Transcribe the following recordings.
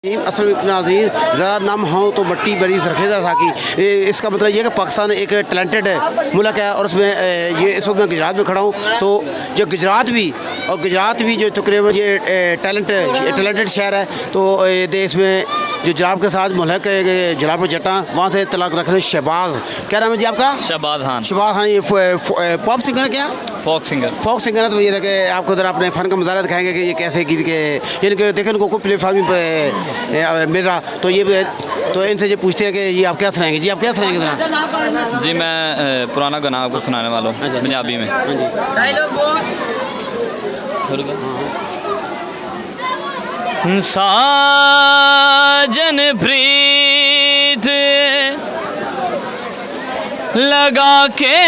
असल में नाज़रीन ज़रा नम हो तो मट्टी बड़ी जरखेज़ा था कि इसका मतलब ये है कि पाकिस्तान एक टैलेंटेड मुल्क है और उसमें ये इस वक्त मैं गुजरात में खड़ा हूँ। तो जो गुजरात भी जो तकरीबन ये टैलेंटेड शहर है। तो देश में जो जनाब के साथ मुल्क है जलालपुर जट्टा, वहाँ से तलाक रखने शहबाज, क्या नाम है जी आपका? शहबाज खान। शहबाज खान, ये पॉप सिंगर है क्या? फोक सिंगर है। तो ये देखे आपको ज़रा अपने फ़न का मुजाहरा दिखाएंगे कि ये कैसे गीत के इनके देखें इनको कोई प्लेटफॉर्म पे मिल रहा। तो ये तो इनसे ये पूछते हैं कि ये आप क्या सुनाएंगे जी, आप क्या सुनाएंगे ज़रा? जी मैं पुराना गाना आपको सुनाने वाला हूँ पंजाबी में। साजन प्रीत लगा के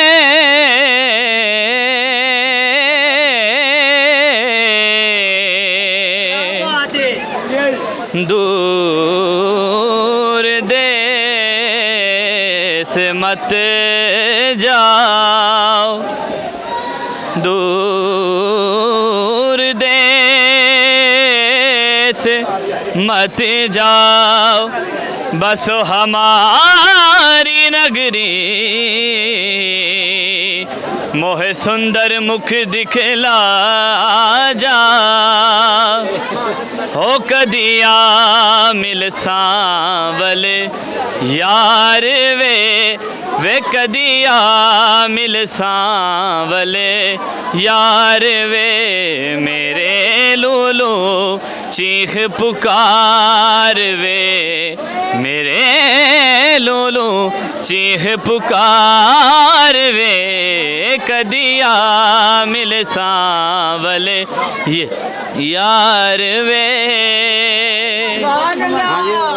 दूर देश मत जाओ, दूर देश मत जाओ, बसो हमारी नगरी, मोहे सुंदर मुख दिखला जा, हो कदिया मिल सांवल यार वे कदिया मिल सांवल यार वे, मेरे लूलू चीख पुकार वे, मेरे लूलू चीख पुकार वे, कदिया मिल सांवल ये यार वे। हाँ जी,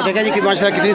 देखा जी कि माशाल्लाह कितनी